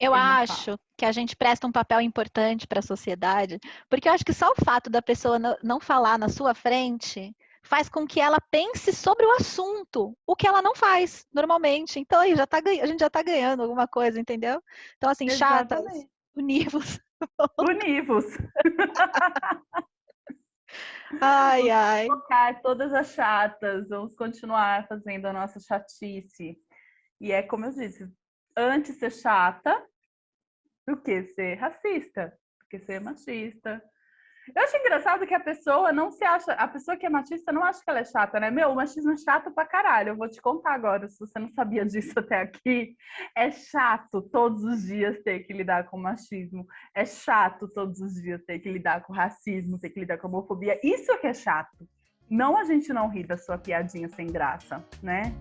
Eu Ele não fala. acho que a gente presta um papel importante para a sociedade, porque eu acho que só o fato da pessoa não falar na sua frente faz com que ela pense sobre o assunto, o que ela não faz normalmente. Então aí a gente já está ganhando alguma coisa, entendeu? Então, assim, chatas, Exatamente. univos. Univos. Ai, Vamos ai. colocar todas as chatas, vamos continuar fazendo a nossa chatice. E é como eu disse, antes ser chata do que ser racista, do que ser machista. Eu acho engraçado que a pessoa não se acha, a pessoa que é machista não acha que ela é chata, né? Meu, o machismo é chato pra caralho. Eu vou te contar agora, se você não sabia disso até aqui. É chato todos os dias ter que lidar com machismo. É chato todos os dias ter que lidar com racismo, ter que lidar com homofobia. Isso é que é chato. Não a gente não rir da sua piadinha sem graça, né?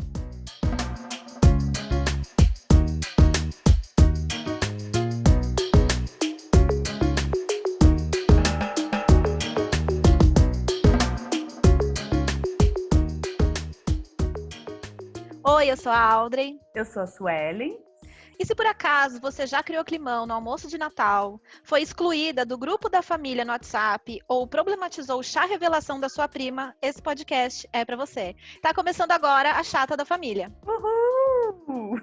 Oi, eu sou a Audrey. Eu sou a Suelen. E se por acaso você já criou climão no almoço de Natal, foi excluída do grupo da família no WhatsApp ou problematizou o chá revelação da sua prima, esse podcast é pra você. Tá começando agora a Chata da Família. Uhul!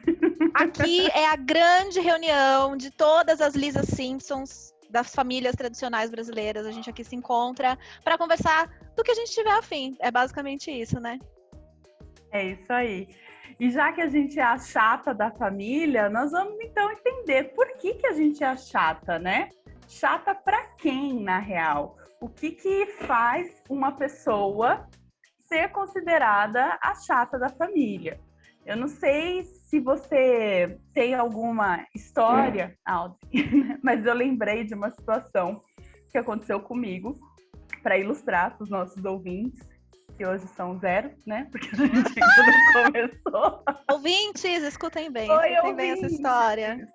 Aqui é a grande reunião de todas as Lisa Simpsons das famílias tradicionais brasileiras. A gente aqui se encontra para conversar do que a gente tiver afim. É basicamente isso, né? É isso aí. E já que a gente é a chata da família, nós vamos então entender por que a gente é a chata, né? Chata para quem, na real? O que faz uma pessoa ser considerada a chata da família? Eu não sei se você tem alguma história, Audrey, mas eu lembrei de uma situação que aconteceu comigo para ilustrar para os nossos ouvintes, que hoje são 0, né? Porque a gente ainda não começou. Ouvintes, escutem bem essa Ouvintes! história.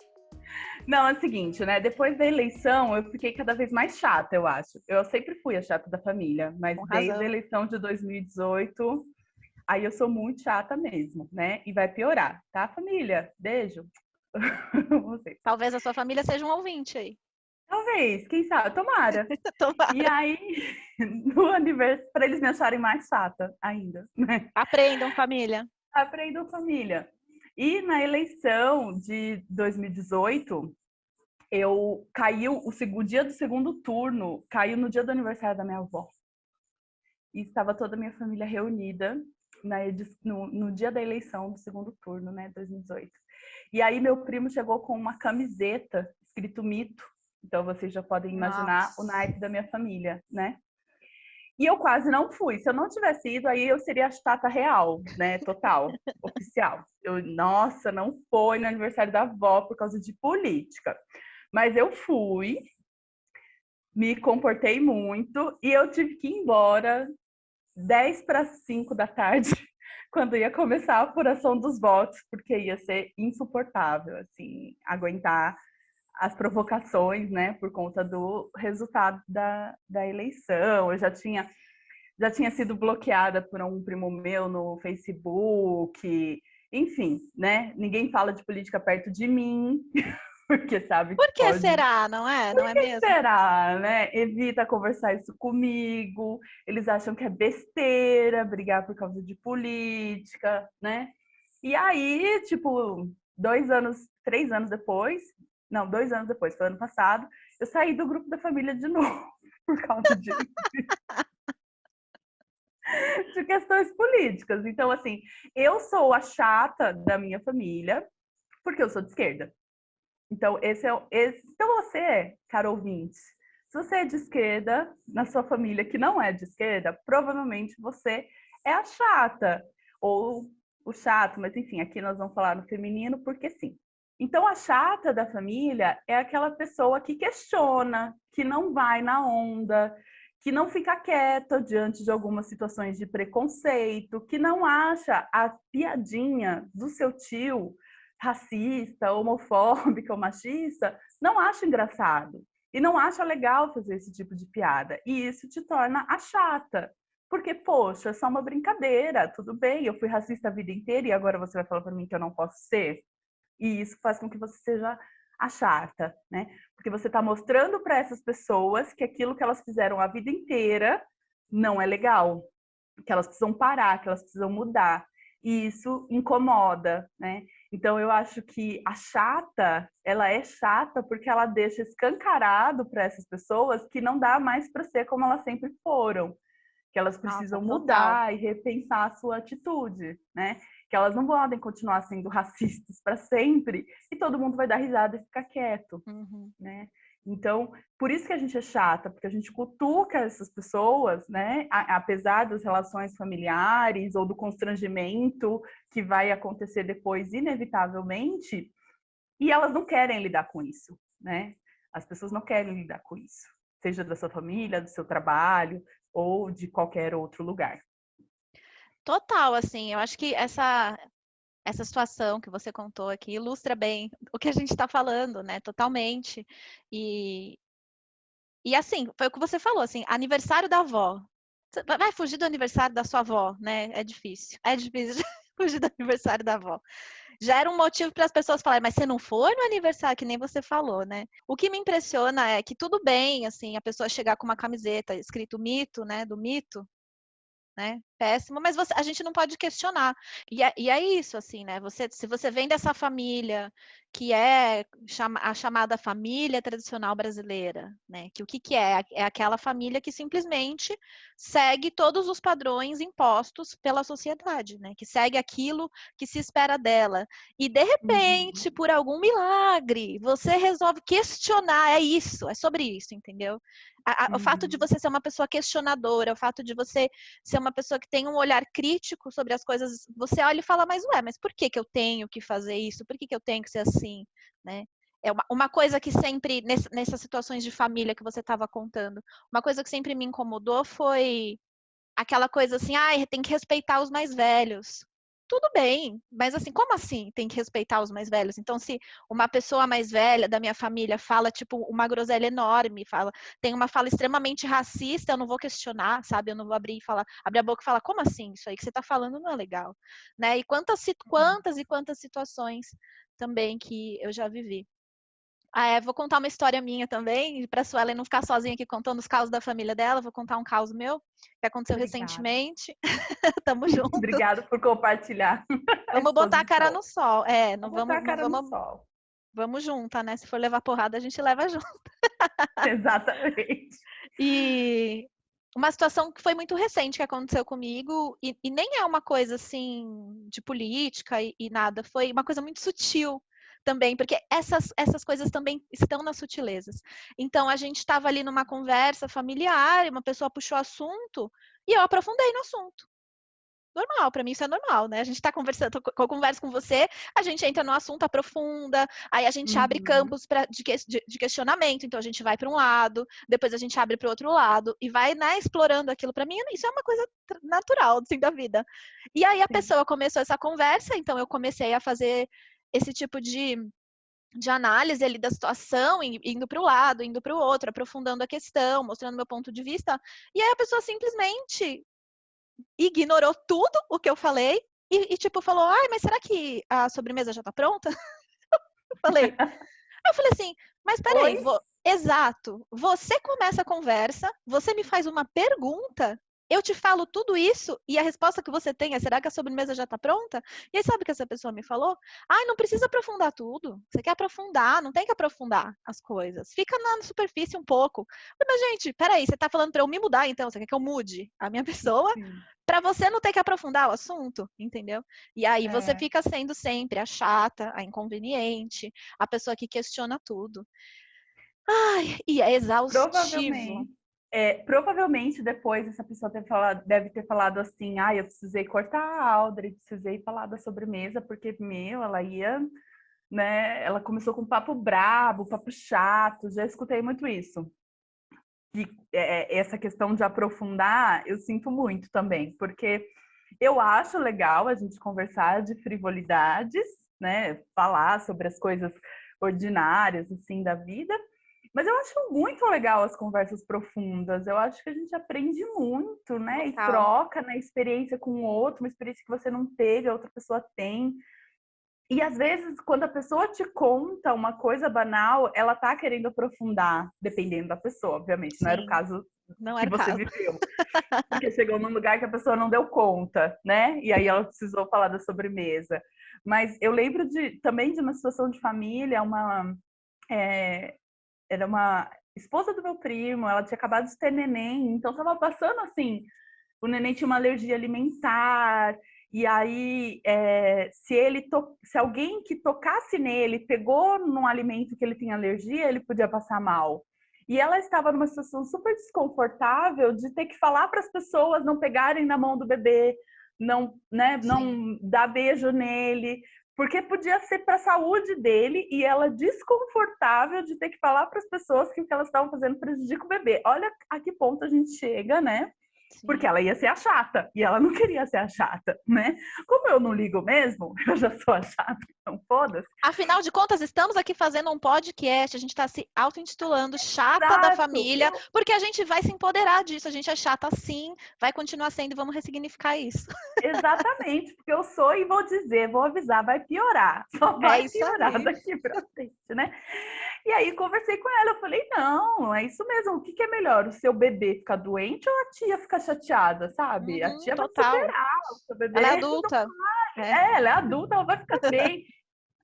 Não, é o seguinte, né? Depois da eleição, eu fiquei cada vez mais chata, eu acho. Eu sempre fui a chata da família, mas Com desde a razão. eleição de 2018, aí eu sou muito chata mesmo, né? E vai piorar, tá, família? Beijo. Vocês. Talvez a sua família seja um ouvinte aí. Talvez, quem sabe, tomara. E Tomara. aí, no aniversário, para eles me acharem mais chata ainda, né? Aprendam, família. Aprendam, família. E na eleição de 2018, caiu o dia do segundo turno, caiu no dia do aniversário da minha avó. E estava toda a minha família reunida no dia da eleição do segundo turno, né, 2018. E aí meu primo chegou com uma camiseta escrito mito. Então vocês já podem imaginar o naipe da minha família, né? E eu quase não fui. Se eu não tivesse ido, aí eu seria a chata real, né? Total, oficial. Nossa, não foi no aniversário da avó por causa de política. Mas eu fui, me comportei muito e eu tive que ir embora 10 para 5 da tarde, quando ia começar a apuração dos votos, porque ia ser insuportável, assim, aguentar as provocações, né, por conta do resultado da eleição. Eu já tinha sido bloqueada por um primo meu no Facebook, enfim, né? Ninguém fala de política perto de mim, porque sabe que Por que pode. será, não é? Por Não é que mesmo? será, né? Evita conversar isso comigo. Eles acham que é besteira brigar por causa de política, né? E aí, tipo, 2 anos, 3 anos depois, não, 2 anos depois, foi ano passado, eu saí do grupo da família de novo por causa de questões políticas. Então, assim, eu sou a chata da minha família porque eu sou de esquerda. Então, então você, caro ouvinte, se você é de esquerda, na sua família que não é de esquerda, provavelmente você é a chata, ou o chato, mas enfim, aqui nós vamos falar no feminino porque sim. Então, a chata da família é aquela pessoa que questiona, que não vai na onda, que não fica quieta diante de algumas situações de preconceito, que não acha a piadinha do seu tio racista, homofóbica ou machista, não acha engraçado. E não acha legal fazer esse tipo de piada. E isso te torna a chata. Porque, poxa, é só uma brincadeira, tudo bem, eu fui racista a vida inteira e agora você vai falar para mim que eu não posso ser? E isso faz com que você seja a chata, né? Porque você está mostrando para essas pessoas que aquilo que elas fizeram a vida inteira não é legal, que elas precisam parar, que elas precisam mudar. E isso incomoda, né? Então eu acho que a chata, ela é chata porque ela deixa escancarado para essas pessoas que não dá mais para ser como elas sempre foram, que elas Nossa, precisam total. mudar e repensar a sua atitude, né? Que elas não podem continuar sendo racistas para sempre e todo mundo vai dar risada e ficar quieto, Uhum. né? Então, por isso que a gente é chata, porque a gente cutuca essas pessoas, né? Apesar das relações familiares ou do constrangimento que vai acontecer depois, inevitavelmente, e elas não querem lidar com isso, né? As pessoas não querem lidar com isso, seja da sua família, do seu trabalho ou de qualquer outro lugar. Total, assim, eu acho que essa situação que você contou aqui ilustra bem o que a gente está falando, né? Totalmente. E, e assim, foi o que você falou, assim, aniversário da avó. Você vai fugir do aniversário da sua avó, né? É difícil. É difícil fugir do aniversário da avó. Já era um motivo para as pessoas falarem, mas você não foi no aniversário, que nem você falou, né? O que me impressiona é que tudo bem, assim, a pessoa chegar com uma camiseta escrito mito, né? Do mito, né? Péssimo, mas a gente não pode questionar. E é isso, assim, né? Se você vem dessa família que é a chamada família tradicional brasileira, né? Que o que é? É aquela família que simplesmente segue todos os padrões impostos pela sociedade, né? Que segue aquilo que se espera dela. E de repente, Uhum, por algum milagre, você resolve questionar. É isso, é sobre isso, entendeu? O fato de uhum, você ser uma pessoa questionadora, o fato de você ser uma pessoa que tem um olhar crítico sobre as coisas, você olha e fala, mas por que que eu tenho que fazer isso? Por que que eu tenho que ser assim, né? É uma coisa que sempre, nessas situações de família que você estava contando, uma coisa que sempre me incomodou foi aquela coisa assim, tem que respeitar os mais velhos. Tudo bem, mas assim, como assim tem que respeitar os mais velhos? Então, se uma pessoa mais velha da minha família fala, tipo, uma groselha enorme, tem uma fala extremamente racista, eu não vou questionar, sabe? Eu não vou abrir a boca e falar, como assim? Isso aí que você está falando não é legal, né? E quantas situações também que eu já vivi. Vou contar uma história minha também, para a Suelen não ficar sozinha aqui contando os causos da família dela. Vou contar um caos meu, que aconteceu obrigada. recentemente. Tamo junto. Obrigada por compartilhar Vamos as suas botar a cara no histórias. sol. Vou Não botar vamos, a não cara no vamos, sol. vamos juntar, né? Se for levar porrada, a gente leva junto. Exatamente. E uma situação que foi muito recente que aconteceu comigo, e nem é uma coisa assim de política e nada, foi uma coisa muito sutil também, porque essas coisas também estão nas sutilezas. Então, a gente estava ali numa conversa familiar, e uma pessoa puxou assunto, e eu aprofundei no assunto. Normal, para mim isso é normal, né? A gente está conversando, eu converso com você, a gente entra no assunto, aprofunda, aí a gente abre Uhum, campos de questionamento, então a gente vai para um lado, depois a gente abre para o outro lado e vai, né, explorando aquilo. Para mim, isso é uma coisa natural, assim, da vida. E aí a sim. pessoa começou essa conversa, então eu comecei a fazer esse tipo de análise ali da situação, indo para o lado, indo para o outro, aprofundando a questão, mostrando meu ponto de vista, e aí a pessoa simplesmente ignorou tudo o que eu falei tipo, falou, mas será que a sobremesa já tá pronta? Eu falei, eu falei assim, mas peraí, Oi? exato, você começa a conversa, você me faz uma pergunta, eu te falo tudo isso e a resposta que você tem é, será que a sobremesa já tá pronta? E aí sabe o que essa pessoa me falou? Não precisa aprofundar tudo, você quer aprofundar, não tem que aprofundar as coisas, fica na superfície um pouco. Mas gente, peraí, você tá falando para eu me mudar então, você quer que eu mude a minha pessoa Sim. para você não ter que aprofundar o assunto, entendeu? E aí você É, fica sendo sempre a chata, a inconveniente, a pessoa que questiona tudo. E é exaustivo. provavelmente, provavelmente depois essa pessoa deve ter falado assim, eu precisei cortar a Audrey, precisei falar da sobremesa, porque, ela ia, né, ela começou com papo brabo, papo chato, já escutei muito isso. E essa questão de aprofundar, eu sinto muito também, porque eu acho legal a gente conversar de frivolidades, né? Falar sobre as coisas ordinárias, assim, da vida. Mas eu acho muito legal as conversas profundas. Eu acho que a gente aprende muito, né? E Total. troca na experiência com o outro, uma experiência que você não teve, a outra pessoa tem. E às vezes, quando a pessoa te conta uma coisa banal, ela tá querendo aprofundar, dependendo da pessoa, obviamente. Não era o Sim, caso não que era o você caso. viveu. Porque chegou num lugar que a pessoa não deu conta, né? E aí ela precisou falar da sobremesa. Mas eu lembro também de uma situação de família, é, era uma esposa do meu primo, ela tinha acabado de ter neném, então estava passando assim, o neném tinha uma alergia alimentar, e aí se alguém que tocasse nele pegou num alimento que ele tinha alergia, ele podia passar mal. E ela estava numa situação super desconfortável de ter que falar para as pessoas não pegarem na mão do bebê, não, né, Sim. não dar beijo nele, porque podia ser para a saúde dele e ela desconfortável de ter que falar para as pessoas que o que elas estavam fazendo prejudica o bebê. Olha a que ponto a gente chega, né? Porque Sim. ela ia ser a chata e ela não queria ser a chata, né? Como eu não ligo mesmo, eu já sou a chata, então foda-se. Afinal de contas, estamos aqui fazendo um podcast, a gente está se auto-intitulando Chata da Exato. Família, porque a gente vai se empoderar disso, a gente é chata sim, vai continuar sendo e vamos ressignificar isso. Exatamente, porque eu sou e vou dizer, vou avisar, vai piorar, só É vai isso piorar aí. daqui pra frente, né? E aí conversei com ela, eu falei, não, é isso mesmo, o que que é melhor, o seu bebê ficar doente ou a tia ficar chateada, sabe? A Uhum, tia vai total. superar, o seu Ela é bebê não adulta. É. vai, ela é adulta, ela vai ficar bem.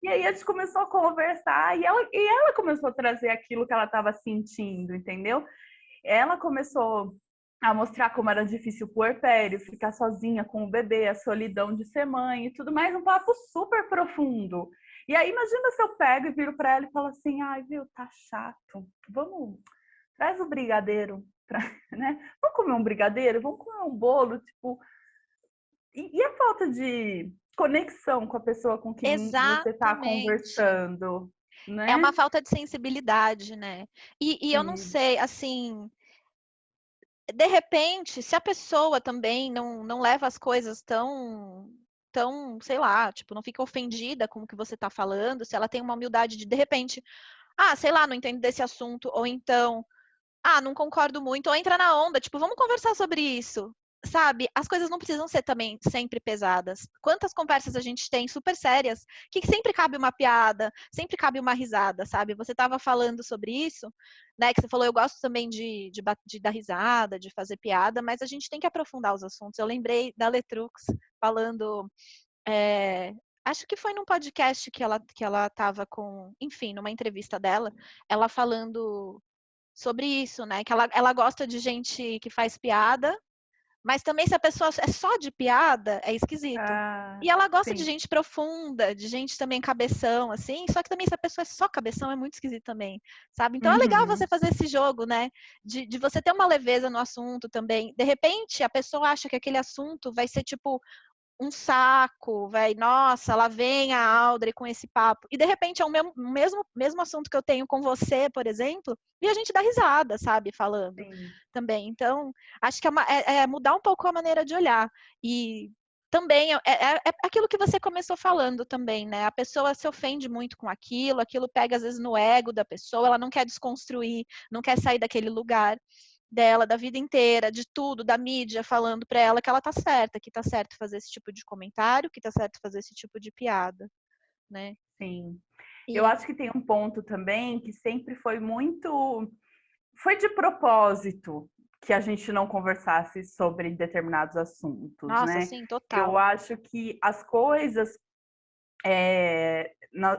E aí a gente começou a conversar e ela começou a trazer aquilo que ela estava sentindo, entendeu? Ela começou a mostrar como era difícil o puerpério, ficar sozinha com o bebê, a solidão de ser mãe e tudo mais, um papo super profundo. E aí imagina se eu pego e viro para ela e falo assim, ai, viu, tá chato, vamos, traz o brigadeiro, pra, né? Vamos comer um brigadeiro, vamos comer um bolo, tipo... E a falta de conexão com a pessoa com quem você está Exatamente. conversando, É né? uma falta de sensibilidade, né? E eu não Sim. sei, assim, de repente, se a pessoa também não leva as coisas tão, sei lá, tipo, não fica ofendida com o que você está falando, se ela tem uma humildade de repente, sei lá, não entendo desse assunto, ou então, não concordo muito, ou entra na onda, tipo, vamos conversar sobre isso. Sabe, as coisas não precisam ser também sempre pesadas. Quantas conversas a gente tem super sérias que sempre cabe uma piada, sempre cabe uma risada, sabe? Você estava falando sobre isso, né? Que você falou, eu gosto também de dar risada, de fazer piada, mas a gente tem que aprofundar os assuntos. Eu lembrei da Letrux falando, é, acho que foi num podcast que ela estava com, enfim, numa entrevista dela, ela falando sobre isso, né? Que ela gosta de gente que faz piada, mas também se a pessoa é só de piada, é esquisito. Ah, E ela gosta de sim. gente profunda, de gente também cabeção, assim. Só que também se a pessoa é só cabeção, é muito esquisito também, sabe? Então é legal você Uhum. fazer esse jogo, né? De você ter uma leveza no assunto também. De repente, a pessoa acha que aquele assunto vai ser tipo um saco, vai, nossa, lá vem a Audrey com esse papo. E de repente é o mesmo assunto que eu tenho com você, por exemplo, e a gente dá risada, sabe, falando Sim. também. Então, acho que é mudar um pouco a maneira de olhar. E também é aquilo que você começou falando também, né? A pessoa se ofende muito com aquilo pega às vezes no ego da pessoa, ela não quer desconstruir, não quer sair daquele lugar dela, da vida inteira, de tudo, da mídia, falando para ela que ela tá certa, que tá certo fazer esse tipo de comentário, que tá certo fazer esse tipo de piada, né? Sim. Eu E acho que tem um ponto também que sempre foi muito. Foi de propósito que a gente não conversasse sobre determinados assuntos, nossa, né? assim, Eu total. acho que as coisas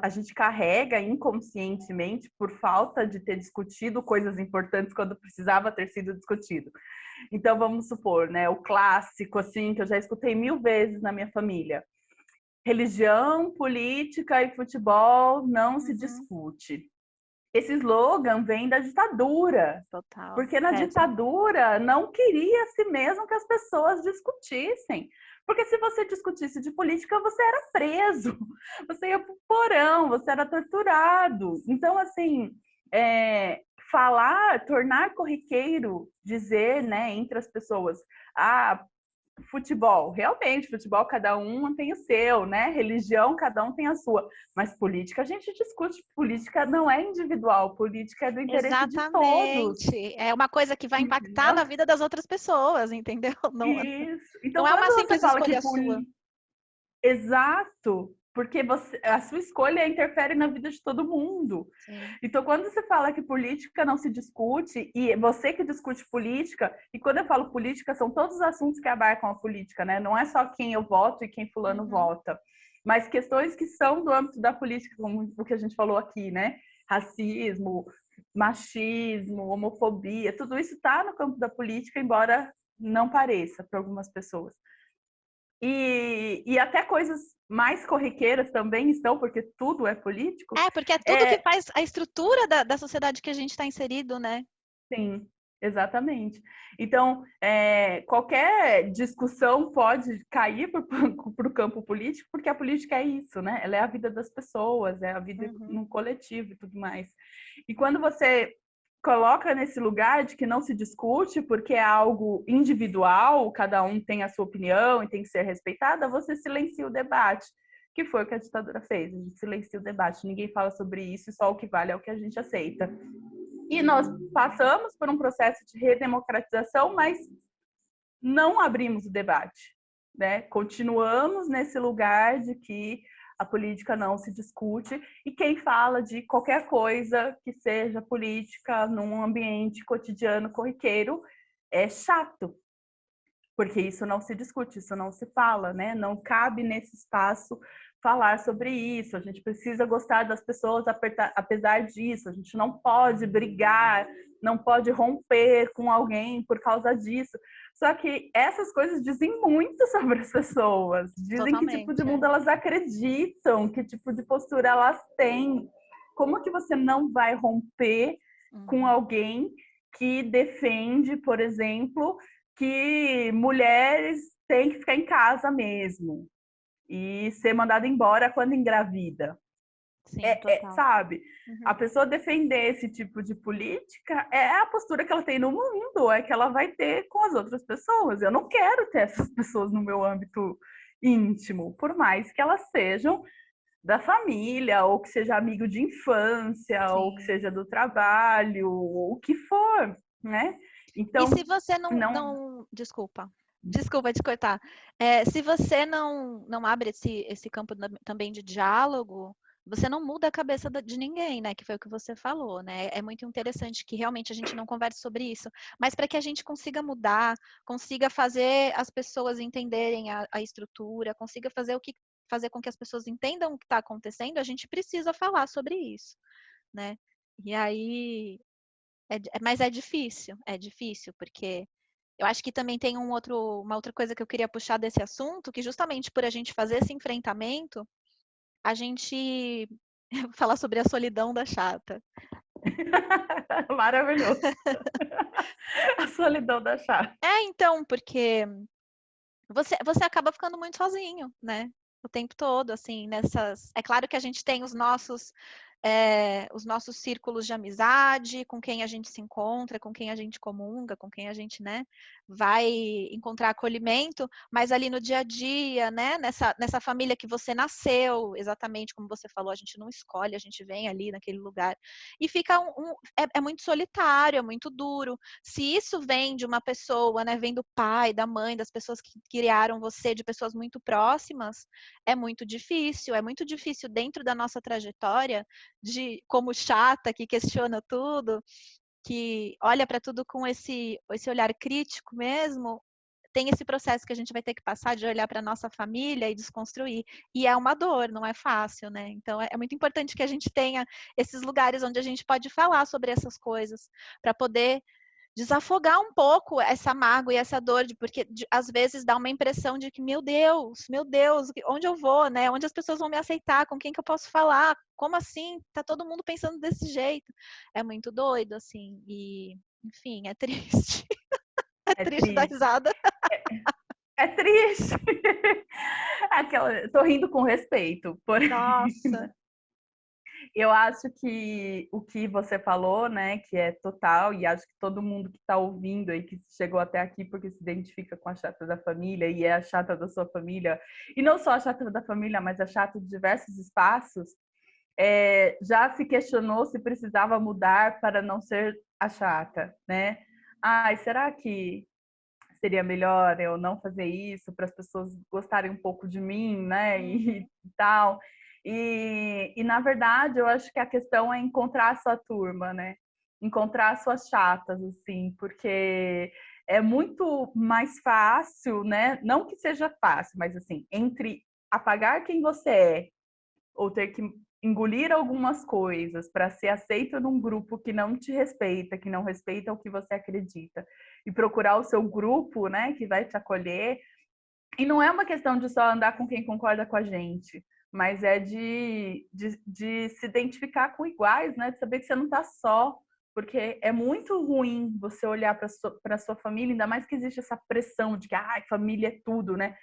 a gente carrega inconscientemente por falta de ter discutido coisas importantes quando precisava ter sido discutido. Então, vamos supor, né, o clássico, assim, que eu já escutei 1000 vezes na minha família. Religião, política e futebol não se Uhum, discute. Esse slogan vem da ditadura, total. porque na Pesa. ditadura não queria-se mesmo que as pessoas discutissem. Porque se você discutisse de política, você era preso, você ia para o porão, você era torturado. Então, assim, falar, tornar corriqueiro, dizer, né, entre as pessoas, futebol, realmente, futebol cada um tem o seu, né? Religião, cada um tem a sua. Mas política a gente discute, política não é individual, política é do interesse de todos. Exatamente. É uma coisa que vai impactar Entendeu? na vida das outras pessoas, entendeu? Não, Isso. não Então, é uma quando você simples fala que escolha sua. exato. porque a sua escolha interfere na vida de todo mundo. Sim. Então, quando você fala que política não se discute, e você que discute política, e quando eu falo política, são todos os assuntos que abarcam a política, né? Não é só quem eu voto e quem fulano vota, mas questões que são do âmbito da política, como o que a gente falou aqui, né? Racismo, machismo, homofobia, tudo isso está no campo da política, embora não pareça para algumas pessoas. E até coisas mais corriqueiras também estão, porque tudo é político. Porque é tudo que faz a estrutura da sociedade que a gente está inserido, né? Sim, exatamente. Então, qualquer discussão pode cair para o campo político, porque a política é isso, né? Ela é a vida das pessoas, é a vida no coletivo e tudo mais. E quando você coloca nesse lugar de que não se discute porque é algo individual, cada um tem a sua opinião e tem que ser respeitada, você silencia o debate, que foi o que a ditadura fez. A gente silencia o debate, ninguém fala sobre isso e só o que vale é o que a gente aceita. E nós passamos por um processo de redemocratização, mas não abrimos o debate, né? Continuamos nesse lugar de que a política não se discute e quem fala de qualquer coisa que seja política num ambiente cotidiano corriqueiro é chato, porque isso não se discute, isso não se fala, né? Não cabe nesse espaço falar sobre isso. A gente precisa gostar das pessoas apesar disso. A gente não pode brigar, não pode romper com alguém por causa disso. Só que essas coisas dizem muito sobre as pessoas. Dizem que tipo de mundo elas acreditam, que tipo de postura elas têm. Como que você não vai romper com alguém que defende, por exemplo, que mulheres têm que ficar em casa mesmo e ser mandada embora quando engravida? Sim, sabe? A pessoa defender esse tipo de política é a postura que ela tem no mundo, é que ela vai ter com as outras pessoas. Eu não quero ter essas pessoas no meu âmbito íntimo, por mais que elas sejam da família, ou que seja amigo de infância, Sim. ou que seja do trabalho, ou o que for, né? Então, e se você não... Desculpa te cortar. Se você não abre esse campo também de diálogo, você não muda a cabeça de ninguém, né? Que foi o que você falou, né? É muito interessante que realmente a gente não converse sobre isso. Mas para que a gente consiga mudar, consiga fazer as pessoas entenderem a estrutura, consiga fazer com que as pessoas entendam o que está acontecendo, a gente precisa falar sobre isso, né? E aí... mas é difícil, porque eu acho que também tem uma outra coisa que eu queria puxar desse assunto, que justamente por a gente fazer esse enfrentamento, a gente falar sobre a solidão da chata. Maravilhoso. A solidão da chata. Então, porque você acaba ficando muito sozinho, né? O tempo todo, assim, nessas... É claro que a gente tem os nossos círculos de amizade, com quem a gente se encontra, com quem a gente comunga, com quem a gente, né, vai encontrar acolhimento, mas ali no dia a dia, né, nessa família que você nasceu, exatamente como você falou, a gente não escolhe, a gente vem ali naquele lugar, e fica é muito solitário, é muito duro. Se isso vem de uma pessoa, né, vem do pai, da mãe, das pessoas que criaram você, de pessoas muito próximas, é muito difícil dentro da nossa trajetória, como chata, que questiona tudo, que olha para tudo com esse olhar crítico mesmo, tem esse processo que a gente vai ter que passar de olhar para a nossa família e desconstruir. E é uma dor, não é fácil, né? Então é muito importante que a gente tenha esses lugares onde a gente pode falar sobre essas coisas, para poder desafogar um pouco essa mágoa e essa dor, porque às vezes dá uma impressão de que, meu Deus, onde eu vou, né? Onde as pessoas vão me aceitar? Com quem que eu posso falar? Como assim? Tá todo mundo pensando desse jeito. É muito doido, assim. E, enfim, é triste. É triste dar risada. É triste. Tô rindo com respeito. Nossa. Eu acho que o que você falou, né, que é total, e acho que todo mundo que está ouvindo aí, que chegou até aqui porque se identifica com a chata da família e é a chata da sua família, e não só a chata da família, mas a chata de diversos espaços, já se questionou se precisava mudar para não ser a chata, né? Ai, seria melhor eu não fazer isso para as pessoas gostarem um pouco de mim, né? E tal. E na verdade, eu acho que a questão é encontrar a sua turma, né? Encontrar as suas chatas, assim, porque é muito mais fácil, né? Não que seja fácil, mas assim, entre apagar quem você é ou ter que engolir algumas coisas para ser aceito num grupo que não te respeita, que não respeita o que você acredita, e procurar o seu grupo, né, que vai te acolher. E não é uma questão de só andar com quem concorda com a gente, mas é de se identificar com iguais, né, de saber que você não está só. Porque é muito ruim você olhar para sua família, ainda mais que existe essa pressão de que família é tudo, né?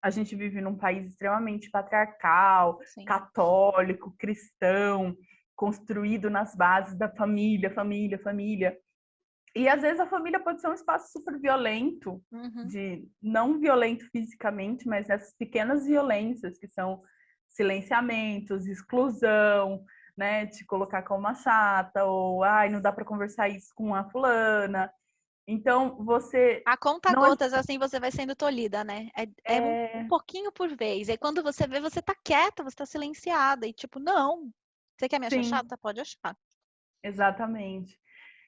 A gente vive num país extremamente patriarcal, Sim. católico, cristão, construído nas bases da família, família, família. E às vezes a família pode ser um espaço super violento, de não violento fisicamente, mas essas pequenas violências que são silenciamentos, exclusão, né, te colocar como uma chata, ou não dá para conversar isso com a fulana. Então, você A conta não gotas, assim, você vai sendo tolhida, né? É um pouquinho por vez. E aí, quando você vê, você tá quieta, você tá silenciada. E tipo, não. Você quer me achar sim, chata? Pode achar. exatamente.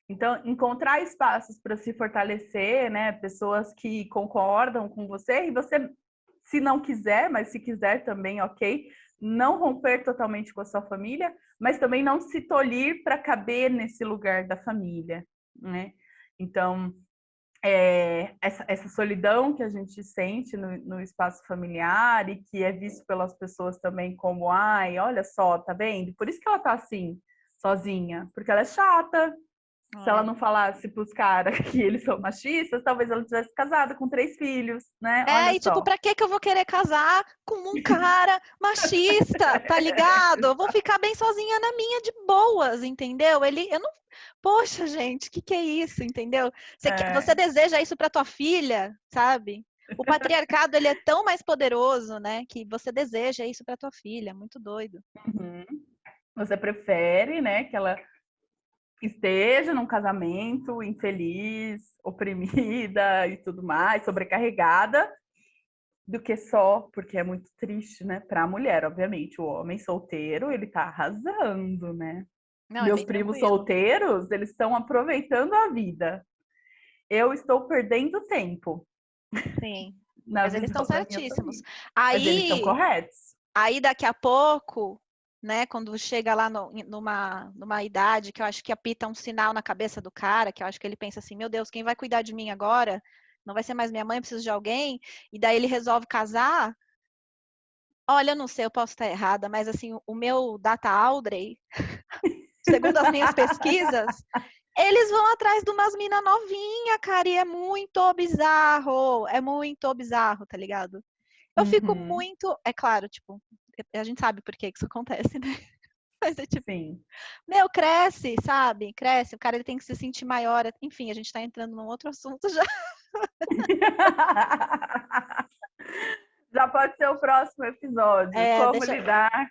Então, encontrar espaços para se fortalecer, né? Pessoas que concordam com você e você, se não quiser, mas se quiser também, ok. Não romper totalmente com a sua família, mas também não se tolir para caber nesse lugar da família, né? Então, essa solidão que a gente sente no espaço familiar e que é visto pelas pessoas também como, olha só, tá vendo? Por isso que ela tá assim, sozinha, porque ela é chata. Se ela não falasse pros caras que eles são machistas, talvez ela tivesse casado com 3 filhos, né? Olha E tipo, só. pra que eu vou querer casar com um cara machista, tá ligado? Eu vou ficar bem sozinha na minha de boas, entendeu? Eu não. Poxa, gente, o que é isso, entendeu? Você deseja isso pra tua filha, sabe? O patriarcado, ele é tão mais poderoso, né? Que você deseja isso pra tua filha, muito doido. Uhum. Você prefere, né, que ela esteja num casamento infeliz, oprimida e tudo mais, sobrecarregada, do que só, porque é muito triste, né, para a mulher, obviamente. O homem solteiro, ele tá arrasando, né? Não, é Meus bem primos tranquilo. solteiros, eles estão aproveitando a vida. Eu estou perdendo tempo Sim. na Mas eles estão visão da minha certíssimos. família. Mas eles estão Aí, corretos. aí daqui a pouco, né, quando chega lá numa idade que eu acho que apita um sinal na cabeça do cara, que eu acho que ele pensa assim, meu Deus, quem vai cuidar de mim agora? Não vai ser mais minha mãe, eu preciso de alguém. E daí ele resolve casar. Olha, eu não sei, eu posso estar errada, mas assim, o meu data Audrey, segundo as minhas pesquisas, eles vão atrás de umas minas novinha, cara, e é muito bizarro, tá ligado? Eu fico Uhum, muito, é claro, tipo, a gente sabe por que isso acontece, né? Mas é tipo, sim. meu, cresce, sabe? Cresce, o cara ele tem que se sentir maior. Enfim, a gente tá entrando num outro assunto já. Já pode ser o próximo episódio. É, Como deixa. lidar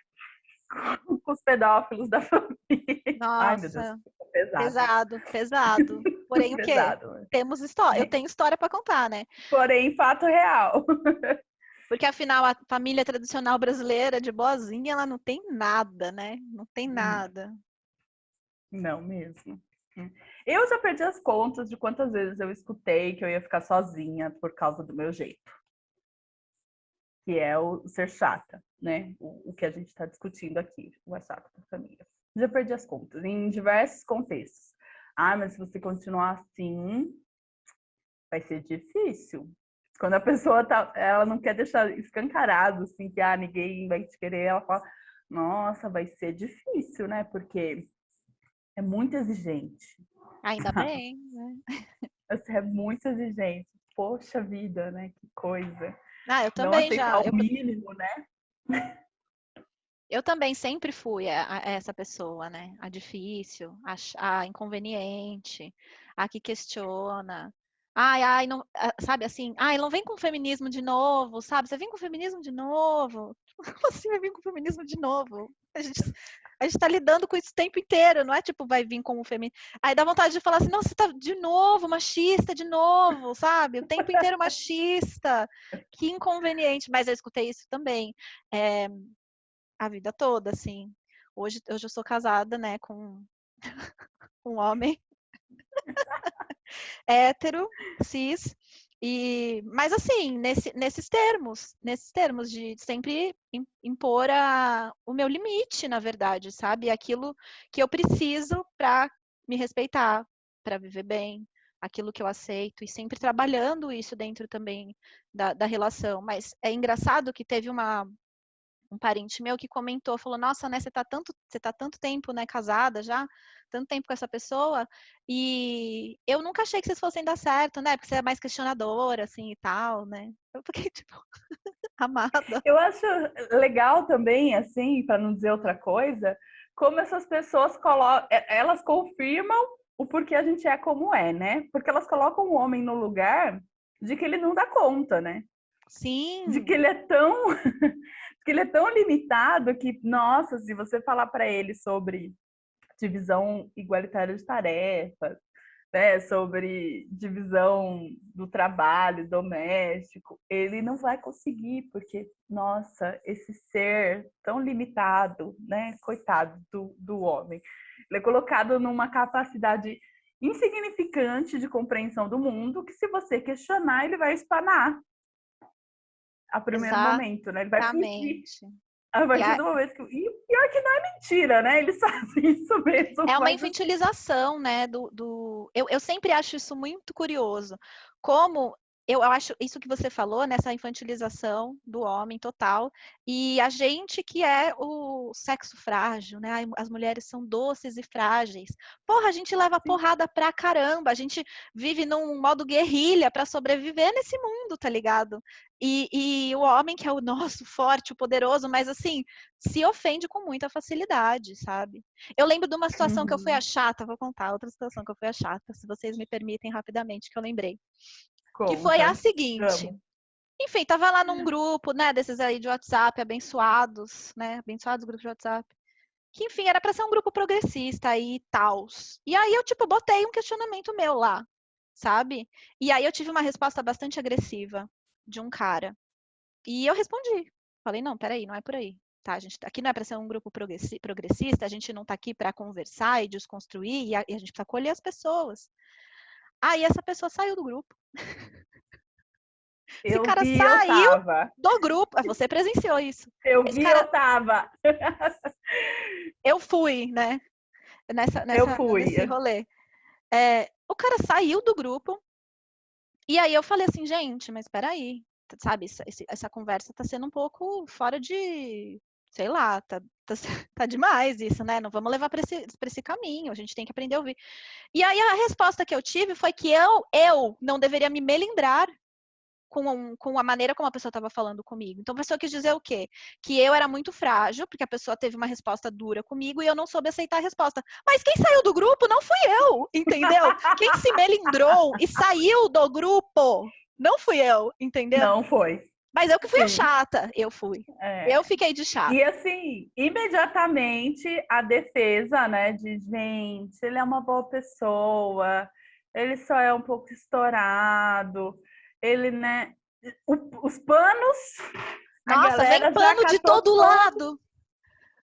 com os pedófilos da família. Ai, meu Deus, Nossa, pesado. pesado, pesado. Porém, o quê? Pesado. Temos história. Eu tenho história para contar, né? Porém, fato real. Porque afinal a família tradicional brasileira de boazinha, ela não tem nada, né? Não tem nada. Não mesmo. Eu já perdi as contas de quantas vezes eu escutei que eu ia ficar sozinha por causa do meu jeito, que é o ser chata, né? O que a gente está discutindo aqui, o é chato da família. Já perdi as contas em diversos contextos. Mas se você continuar assim, vai ser difícil. Quando a pessoa ela não quer deixar escancarado assim que ninguém vai te querer, ela fala, nossa, vai ser difícil, né? Porque é muito exigente. Ainda bem, né? Você é muito exigente. Poxa vida, né? Que coisa. Eu Não também aceitar já. o mínimo, né? Eu também sempre fui essa pessoa, né? A difícil, a inconveniente, a que questiona. Ai, não, sabe assim, ai, não vem com feminismo de novo, sabe? Você vem com feminismo de novo? Como assim vai vir com feminismo de novo? A gente tá lidando com isso o tempo inteiro, não é tipo, vai vir com o feminismo. Aí dá vontade de falar assim, não, você tá de novo, machista de novo, sabe? O tempo inteiro machista. Que inconveniente. Mas eu escutei isso também, a vida toda, assim. Hoje eu sou casada, né, com um homem hétero, cis, mas assim, nesses termos de sempre impor o meu limite, na verdade, sabe? Aquilo que eu preciso para me respeitar, para viver bem, aquilo que eu aceito, e sempre trabalhando isso dentro também da relação. Mas é engraçado que teve um parente meu que comentou, falou, nossa, né, você tá tanto tempo, né, casada já, tanto tempo com essa pessoa, e eu nunca achei que vocês fossem dar certo, né, porque você é mais questionadora, assim, e tal, né. Eu fiquei, tipo, amada. Eu acho legal também, assim, para não dizer outra coisa, como essas pessoas colocam, elas confirmam o porquê a gente é como é, né? Porque elas colocam o homem no lugar de que ele não dá conta, né? De que Sim, ele é tão que ele é tão limitado que, nossa, se você falar para ele sobre divisão igualitária de tarefas, né, sobre divisão do trabalho doméstico, ele não vai conseguir, porque, nossa, esse ser tão limitado, né, coitado do homem, ele é colocado numa capacidade insignificante de compreensão do mundo, que se você questionar, ele vai espanar a primeiro momento, né? Ele vai fugir exatamente. a E partir do momento que... E pior que não é mentira, né? Eles fazem isso mesmo, é uma mas assim, infantilização, né, eu sempre acho isso muito curioso, como eu acho isso que você falou, nessa infantilização do homem total, e a gente que é o sexo frágil, né, ai, as mulheres são doces e frágeis. Porra, a gente leva porrada pra caramba, a gente vive num modo guerrilha para sobreviver nesse mundo, tá ligado? E o homem que é o nosso forte, o poderoso, mas assim, se ofende com muita facilidade, sabe? Eu lembro de uma situação que eu fui a uhum, chata, vou contar outra situação que eu fui a chata, se vocês me permitem rapidamente, que eu lembrei. Que foi a conta. seguinte. Amo. Enfim, tava lá num grupo, né, desses aí de WhatsApp, abençoados, né, abençoados grupos de WhatsApp. Que, enfim, era para ser um grupo progressista e tals. E aí eu, tipo, botei um questionamento meu lá, sabe? E aí eu tive uma resposta bastante agressiva de um cara. E eu respondi. Falei, não, peraí, não é por aí. Tá, aqui não é para ser um grupo progressista, a gente não está aqui para conversar e desconstruir, e a gente precisa acolher as pessoas. Aí essa pessoa saiu do grupo. Esse Eu cara vi, eu saiu tava. do grupo. Você presenciou isso. Eu Esse vi, cara, eu tava. eu fui, né? Eu fui. Nesse rolê. O cara saiu do grupo, e aí eu falei assim, gente, mas peraí, sabe, essa conversa tá sendo um pouco fora de, sei lá, tá demais isso, né? Não vamos levar para esse caminho, a gente tem que aprender a ouvir. E aí a resposta que eu tive foi que eu não deveria me melindrar com a maneira como a pessoa estava falando comigo. Então a pessoa quis dizer o quê? Que eu era muito frágil, porque a pessoa teve uma resposta dura comigo e eu não soube aceitar a resposta. Mas quem saiu do grupo não fui eu, entendeu? Quem se melindrou e saiu do grupo não fui eu, entendeu? Não foi. Mas eu que fui a Sim. chata, eu fui. Eu É. fiquei de chata. E assim, imediatamente a defesa, né, de gente, ele é uma boa pessoa, ele só é um pouco estourado, ele, né, os panos, a Nossa, vem galera já pano de catou todo todo, lado.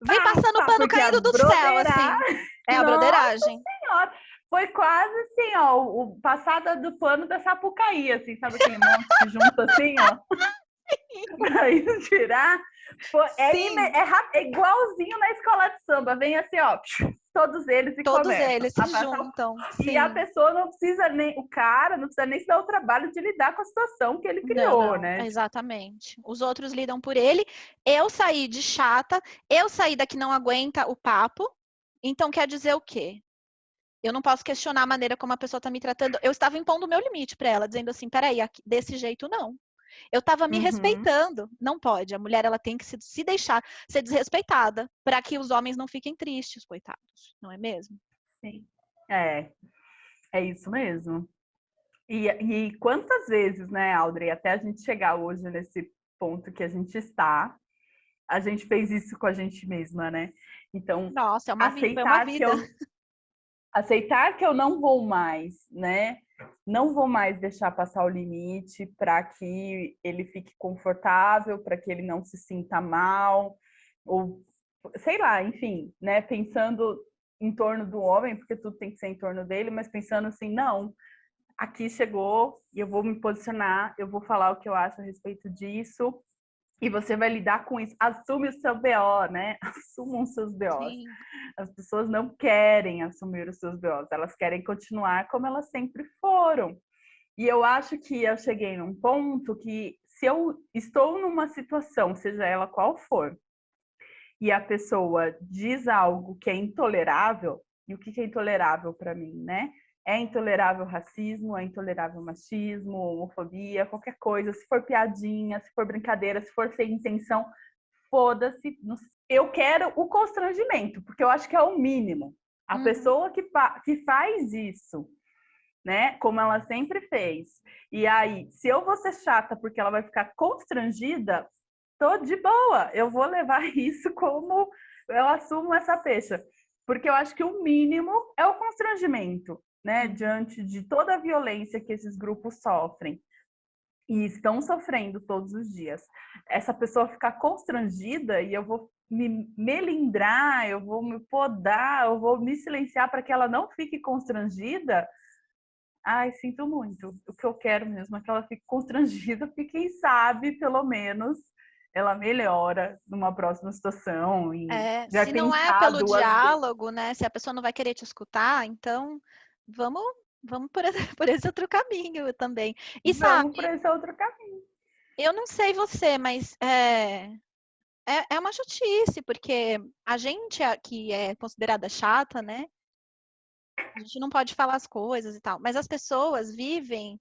Vem passando tá, pano porque a caindo do céu, broderagem, assim. É a nossa broderagem. senhora, foi quase assim, ó, o passada do pano da Sapucaí, assim, sabe aquele monte que junta assim, ó, para ir tirar? Sim, É igualzinho na escola de samba, vem assim, ó, todos eles e todos começam eles a se passar. juntam. E a Sim. pessoa não precisa nem, o cara não precisa nem se dar o trabalho de lidar com a situação que ele Não, criou, não, né? exatamente. Os outros lidam por ele. Eu saí de chata, eu saí da que não aguenta o papo. Então quer dizer o quê? Eu não posso questionar a maneira como a pessoa está me tratando. Eu estava impondo o meu limite para ela, dizendo assim: peraí, desse jeito não. Eu estava me Uhum, respeitando. Não pode. A mulher ela tem que se deixar ser desrespeitada para que os homens não fiquem tristes, coitados. Não é mesmo? sim. É, é isso mesmo. E quantas vezes, né, Audrey, até a gente chegar hoje nesse ponto que a gente está, a gente fez isso com a gente mesma, né? Então, Nossa, foi uma aceitar que vida. eu não vou mais, né? Não vou mais deixar passar o limite para que ele fique confortável, para que ele não se sinta mal, ou sei lá, enfim, né? Pensando em torno do homem, porque tudo tem que ser em torno dele, mas pensando assim, não, aqui chegou e eu vou me posicionar, eu vou falar o que eu acho a respeito disso. E você vai lidar com isso. Assume o seu BO, né? Assumam os seus BOs. Sim. As pessoas não querem assumir os seus BOs, elas querem continuar como elas sempre foram. E eu acho que eu cheguei num ponto que, se eu estou numa situação, seja ela qual for, e a pessoa diz algo que é intolerável, e o que é intolerável para mim, né? É intolerável racismo, é intolerável machismo, homofobia, qualquer coisa. Se for piadinha, se for brincadeira, se for sem intenção, foda-se. Eu quero o constrangimento, porque eu acho que é o mínimo. A Uhum. pessoa que faz isso, né, como ela sempre fez, e aí, se eu vou ser chata porque ela vai ficar constrangida, tô de boa, eu vou levar isso como eu assumo essa pecha. Porque eu acho que o mínimo é o constrangimento, né, Uhum. diante de toda a violência que esses grupos sofrem e estão sofrendo todos os dias. Essa pessoa ficar constrangida e eu vou me melindrar, eu vou me podar, eu vou me silenciar para que ela não fique constrangida. Ai, sinto muito. O que eu quero mesmo é que ela fique constrangida, porque quem sabe, pelo menos, ela melhora numa próxima situação e vai Se não é pensar pelo duas vezes. diálogo, né? Se a pessoa não vai querer te escutar, então vamos, vamos por esse, por esse outro caminho também. E sabe, Vamos para esse outro caminho. eu não sei você, mas é uma chatice, porque a gente que é considerada chata, né? A gente não pode falar as coisas e tal, mas as pessoas vivem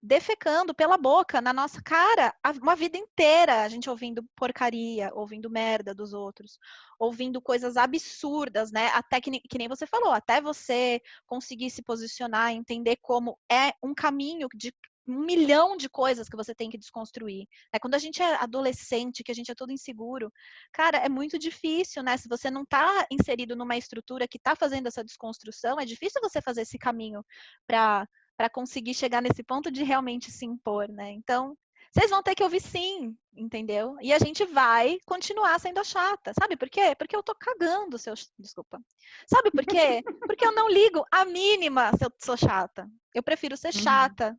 defecando pela boca na nossa cara uma vida inteira, a gente ouvindo porcaria, ouvindo merda dos outros, ouvindo coisas absurdas, né? Até que nem você falou, até você conseguir se posicionar, entender como é um caminho de 1 milhão de coisas que você tem que desconstruir. Quando a gente é adolescente, que a gente é todo inseguro, cara, é muito difícil, né? Se você não está inserido numa estrutura que está fazendo essa desconstrução, é difícil você fazer esse caminho para conseguir chegar nesse ponto de realmente se impor, né? Então, vocês vão ter que ouvir sim, entendeu? E a gente vai continuar sendo a chata. Sabe por quê? Porque eu tô cagando seus. Desculpa. Sabe por quê? Porque eu não ligo a mínima se eu sou chata. Eu prefiro ser Uhum. chata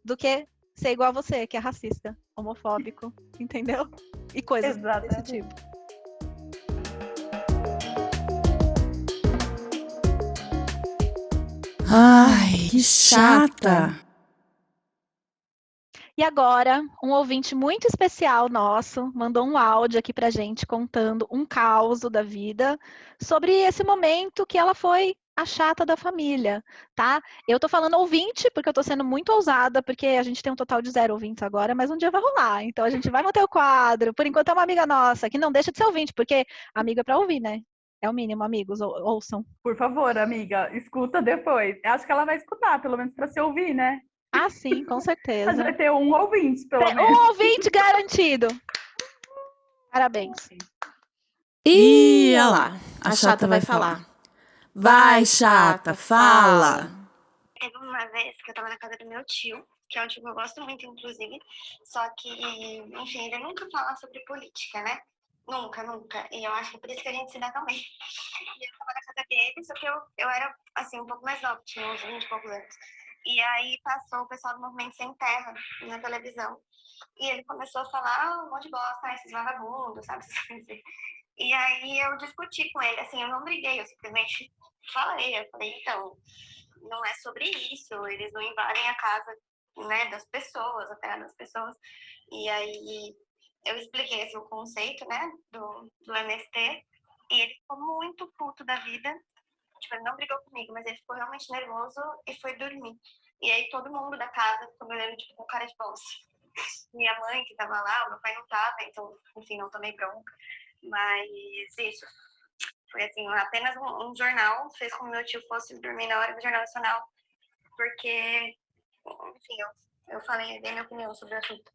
do que ser igual a você, que é racista, homofóbico, entendeu? E coisas desse tipo. Exatamente. Ai, que chata! E agora, um ouvinte muito especial nosso mandou um áudio aqui pra gente contando um caos da vida sobre esse momento que ela foi a chata da família, tá? Eu tô falando ouvinte porque eu tô sendo muito ousada, porque a gente tem um total de 0 ouvintes agora, mas um dia vai rolar. Então a gente vai manter o quadro. Por enquanto é uma amiga nossa, que não deixa de ser ouvinte, porque amiga é pra ouvir, né? É o mínimo, amigos, ouçam. Por favor, amiga, escuta depois. Acho que ela vai escutar, pelo menos para se ouvir, né? Ah, sim, com A gente certeza. vai ter um ouvinte, pelo menos. Um ouvinte garantido. Parabéns. Ih, olha lá, a chata vai falar. Vai, chata, fala! Teve uma vez que eu tava na casa do meu tio, que é um tio que eu gosto muito, inclusive. Só que, enfim, ele nunca fala sobre política, né? Nunca, nunca. E eu acho que é por isso que a gente se dá tão bem. E eu tava na casa dele, só que eu era, assim, um pouco mais nova, tinha uns 20 e poucos anos. E aí passou o pessoal do Movimento Sem Terra na televisão. E ele começou a falar um monte de bosta, esses vagabundos, sabe? E aí eu discuti com ele, assim, eu não briguei, eu simplesmente falei, eu falei, então, não é sobre isso, eles não invadem a casa, né, das pessoas, a terra das pessoas. E aí eu expliquei assim, o conceito, né, do MST, e ele ficou muito puto da vida. Tipo, ele não brigou comigo, mas ele ficou realmente nervoso e foi dormir. E aí todo mundo da casa ficou me olhando, tipo, com cara de bolsa. Minha mãe, que tava lá, o meu pai não tava, então, enfim, não tomei bronca. Mas isso, foi assim, apenas um jornal fez com que meu tio fosse dormir na hora do Jornal Nacional, porque Enfim, eu falei, dei minha opinião sobre o assunto.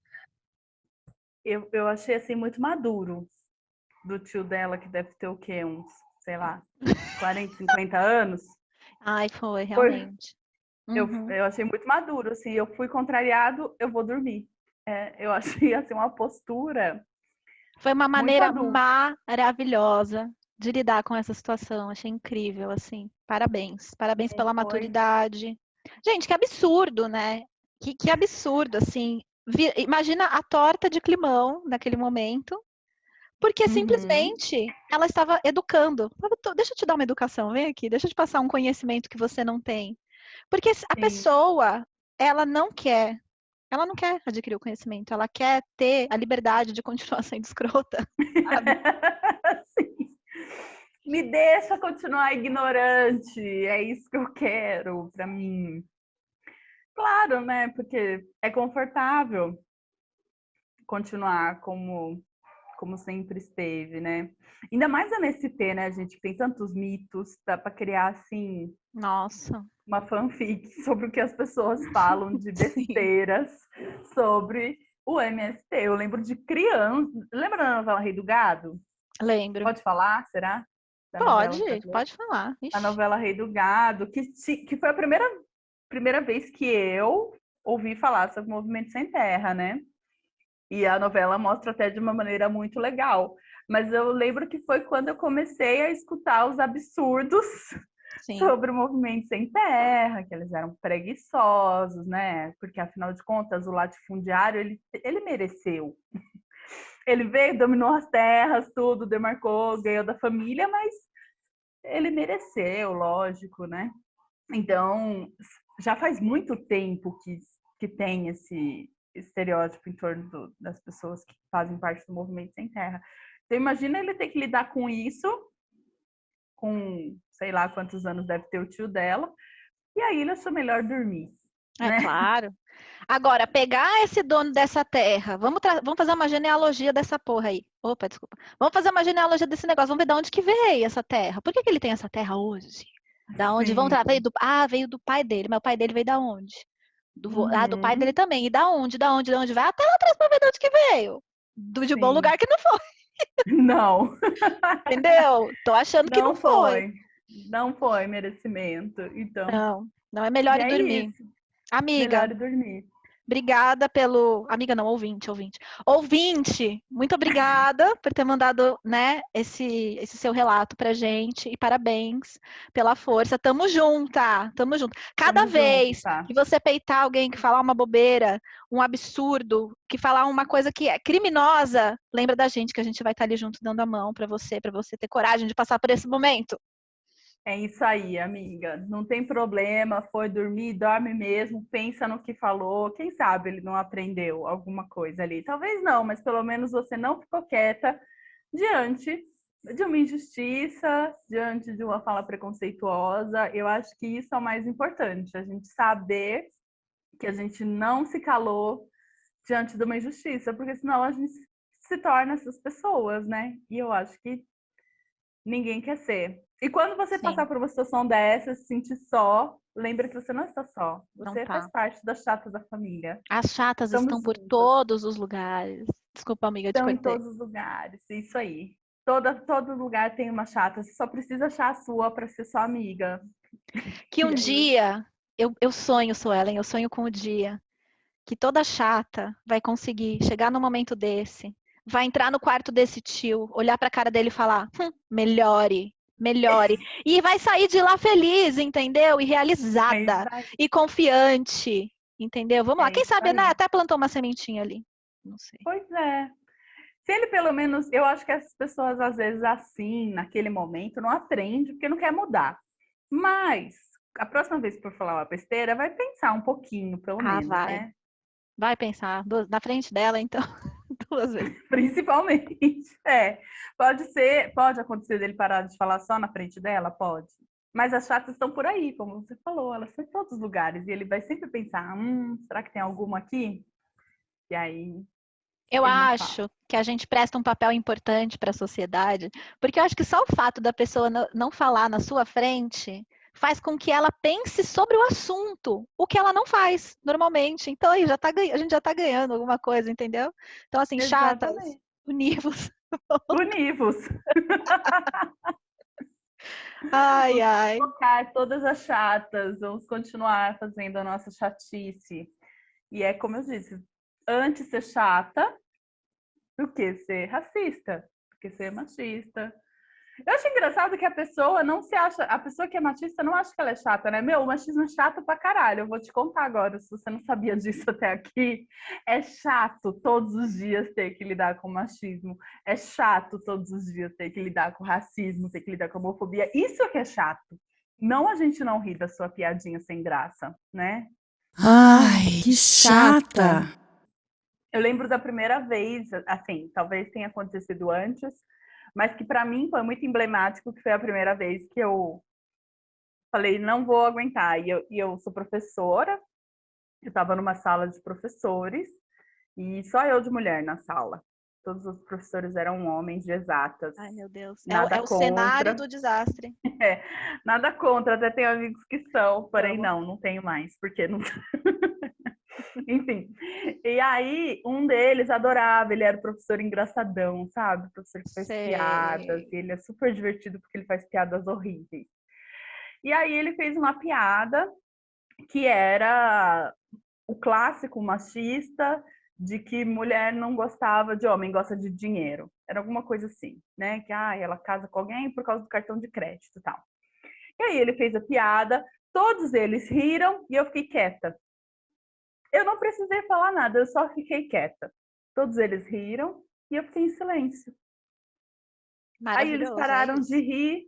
Eu achei assim muito maduro do tio dela, que deve ter o quê? Uns, sei lá, 40, 50 anos. Ai, foi, Foi, realmente. eu, Uhum. eu achei muito maduro, assim, eu fui contrariado, eu vou dormir. Eu achei assim uma postura Foi uma muito maneira adulta. maravilhosa de lidar com essa situação. Achei incrível, assim. Parabéns. Parabéns Não pela foi. maturidade. Gente, que absurdo, né? Que absurdo, assim. Imagina a torta de climão naquele momento, porque Uhum, simplesmente ela estava educando. Deixa eu te dar uma educação, vem aqui, deixa eu te passar um conhecimento que você não tem. Porque a sim. pessoa, ela não quer adquirir o conhecimento, ela quer ter a liberdade de continuar sendo escrota, sabe? Sim. Me deixa continuar ignorante, é isso que eu quero para mim. Claro, né? Porque é confortável continuar como sempre esteve, né? Ainda mais a MST, né, gente? Tem tantos mitos, dá para criar assim Nossa, uma fanfic sobre o que as pessoas falam de sim, besteiras sobre o MST. Eu lembro de criança. Lembra da novela Rei do Gado? lembro. Pode falar, será? Da novela brasileira? Pode falar. A Ixi, novela Rei do Gado, que foi a primeira vez que eu ouvi falar sobre o Movimento Sem Terra, né? E a novela mostra até de uma maneira muito legal. Mas eu lembro que foi quando eu comecei a escutar os absurdos sim. sobre o Movimento Sem Terra, que eles eram preguiçosos, né? Porque, afinal de contas, o latifundiário, ele mereceu. Ele veio, dominou as terras, tudo, demarcou, ganhou da família, mas ele mereceu, lógico, né? Então, já faz muito tempo que tem esse estereótipo em torno das pessoas que fazem parte do Movimento Sem Terra. Então, imagina ele ter que lidar com isso, com sei lá quantos anos deve ter o tio dela, e aí ele achou melhor dormir, É né? claro. Agora, pegar esse dono dessa terra, vamos fazer uma genealogia dessa porra aí. Opa, desculpa. Vamos fazer uma genealogia desse negócio, vamos ver de onde que veio essa terra. Por que ele tem essa terra hoje? Da onde? Vamos Sim. tratar, veio do pai dele, mas o pai dele veio da onde? Do pai dele Uhum. também. E da onde? Da onde? Da onde? Vai até lá atrás pra ver de onde que veio. De bom Sim. lugar que não foi, Não, entendeu? Tô achando que não não foi. foi. Não foi merecimento. Então, Não, não é e melhor ir é dormir. isso. Amiga, Melhor ir dormir. obrigada pelo. Amiga, não, ouvinte, ouvinte. Ouvinte, muito obrigada por ter mandado, né, esse seu relato pra gente e parabéns pela força. Tamo junta, tamo junto. Cada Tamo junto, vez tá? que você peitar alguém que falar uma bobeira, um absurdo, que falar uma coisa que é criminosa, lembra da gente que a gente vai estar ali junto dando a mão pra você ter coragem de passar por esse momento. É isso aí, amiga. Não tem problema, foi dormir, dorme mesmo, pensa no que falou. Quem sabe ele não aprendeu alguma coisa ali. Talvez não, mas pelo menos você não ficou quieta diante de uma injustiça, diante de uma fala preconceituosa. Eu acho que isso é o mais importante, a gente saber que a gente não se calou diante de uma injustiça, porque senão a gente se torna essas pessoas, né? E eu acho que ninguém quer ser. E quando você passar Sim, por uma situação dessa, se sentir só, lembra que você não está só. não Você faz tá. parte das chatas da família. As chatas Estamos estão por juntas. todos os lugares. Desculpa, amiga, eu te Estão em cortei. todos os lugares. Isso aí. Todo lugar tem uma chata. Você só precisa achar a sua para ser sua amiga. Que um E aí, dia, eu sonho, Suelen, eu sonho com o dia que toda chata vai conseguir chegar num momento desse, vai entrar no quarto desse tio, olhar pra cara dele e falar: melhore, melhore. E vai sair de lá feliz, entendeu? E é isso realizada, aí. e confiante, entendeu? Vamos lá. É Quem isso sabe, né? aí. Até plantou uma sementinha ali. Não sei. Pois é. Se ele pelo menos, eu acho que as pessoas às vezes assim, naquele momento, não aprendem porque não quer mudar. Mas a próxima vez que for falar uma besteira, vai pensar um pouquinho, pelo Ah, menos, vai. né? Vai pensar. Na frente dela, então, duas vezes. Principalmente. É. Pode acontecer dele parar de falar só na frente dela? Pode. Mas as chatas estão por aí, como você falou, elas estão em todos os lugares. E ele vai sempre pensar: será que tem alguma aqui? E aí Eu ele não fala. acho que a gente presta um papel importante para a sociedade, porque eu acho que só o fato da pessoa não falar na sua frente faz com que ela pense sobre o assunto, o que ela não faz normalmente. Então aí a gente já tá ganhando alguma coisa, entendeu? Então assim, chatas, Exatamente. univos. Univos. Ai, ai. Colocar todas as chatas, vamos continuar fazendo a nossa chatice. E é como eu disse, antes ser chata do que ser racista, do que ser machista. Eu acho engraçado que a pessoa não se acha, a pessoa que é machista não acha que ela é chata, né? Meu, o machismo é chato pra caralho. Eu vou te contar agora, se você não sabia disso até aqui. É chato todos os dias ter que lidar com machismo. É chato todos os dias ter que lidar com racismo, ter que lidar com homofobia. Isso que é chato. Não a gente não rir da sua piadinha sem graça, né? Ai, que chata! Eu lembro da primeira vez, assim, talvez tenha acontecido antes, mas que para mim foi muito emblemático, que foi a primeira vez que eu falei, não vou aguentar. E eu sou professora, eu estava numa sala de professores, e só eu de mulher na sala. Todos os professores eram homens de exatas. Ai, meu Deus. Nada É o contra. cenário do desastre. Nada contra, até tenho amigos que são, porém Amo. não tenho mais, porque não. Enfim. E aí, um deles adorava, ele era o professor engraçadão, sabe? O professor que faz piadas, e ele é super divertido porque ele faz piadas horríveis. E aí ele fez uma piada que era o clássico machista de que mulher não gostava de homem, gosta de dinheiro. Era alguma coisa assim, né? Que ela casa com alguém por causa do cartão de crédito e tal. E aí ele fez a piada, todos eles riram e eu fiquei quieta. Eu não precisei falar nada, eu só fiquei quieta. Todos eles riram e eu fiquei em silêncio. Aí eles pararam de rir.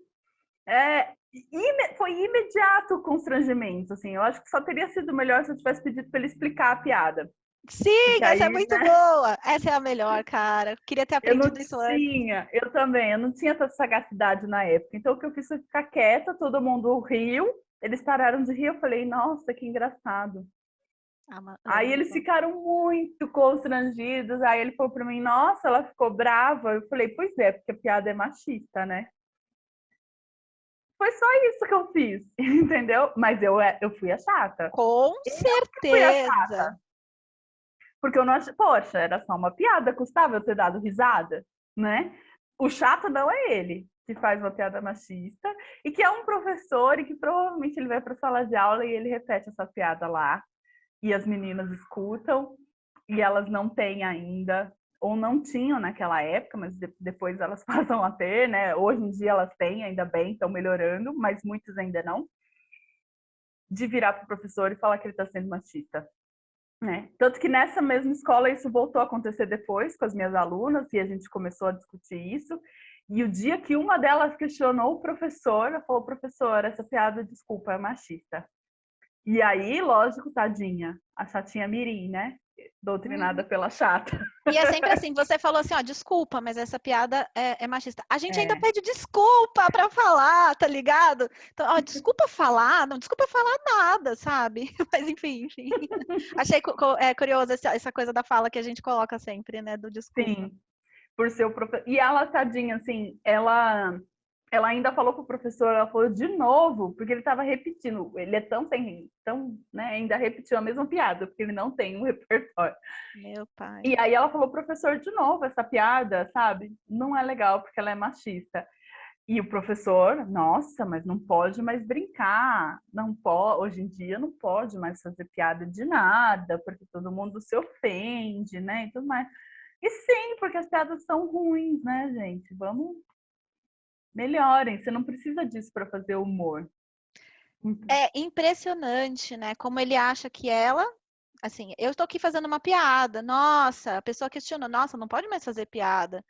Foi imediato o constrangimento, assim. Eu acho que só teria sido melhor se eu tivesse pedido para ele explicar a piada. Sim, essa é muito boa. Essa é a melhor, cara. Queria ter aprendido isso antes. Eu também. Eu não tinha tanta sagacidade na época. Então, o que eu fiz foi ficar quieta, todo mundo riu. Eles pararam de rir, eu falei, nossa, que engraçado. Aí eles ficaram muito constrangidos. Aí ele falou para mim, nossa, ela ficou brava. Eu falei, pois é, porque a piada é machista, né? Foi só isso que eu fiz, entendeu? Mas eu fui a chata. Com certeza. Porque eu não achei, poxa, era só uma piada, custava eu ter dado risada, né? O chato não é ele que faz uma piada machista e que é um professor e que provavelmente ele vai para a sala de aula e ele repete essa piada lá e as meninas escutam e elas não têm ainda ou não tinham naquela época, mas depois elas passam a ter, né? Hoje em dia elas têm, ainda bem, estão melhorando, mas muitos ainda não, de virar para o professor e falar que ele está sendo machista. Né? Tanto que nessa mesma escola isso voltou a acontecer depois com as minhas alunas e a gente começou a discutir isso. E o dia que uma delas questionou o professor, ela falou, professor, essa piada, desculpa, é machista. E aí, lógico, tadinha, a chatinha mirim, né? Doutrinada pela chata. E é sempre assim, você falou assim, ó, desculpa, mas essa piada é machista. A gente ainda pede desculpa pra falar, tá ligado? Então, ó, desculpa falar, não desculpa falar nada, sabe? Mas enfim. Achei curioso essa coisa da fala que a gente coloca sempre, né, do desculpa. Sim, por ser o professor. E ela, tadinha, assim, ela ainda falou pro professor, ela falou de novo, porque ele estava repetindo. Ele é tão, né, ainda repetiu a mesma piada, porque ele não tem um repertório. Meu pai. E aí ela falou, professor, de novo, essa piada, sabe? Não é legal, porque ela é machista. E o professor, nossa, mas não pode mais brincar. Não pode, hoje em dia não pode mais fazer piada de nada, porque todo mundo se ofende, né? E tudo mais. E sim, porque as piadas são ruins, né, gente? Vamos... Melhorem, você não precisa disso para fazer humor. É impressionante, né? Como ele acha que ela, assim, eu estou aqui fazendo uma piada, nossa, a pessoa questiona, nossa, não pode mais fazer piada.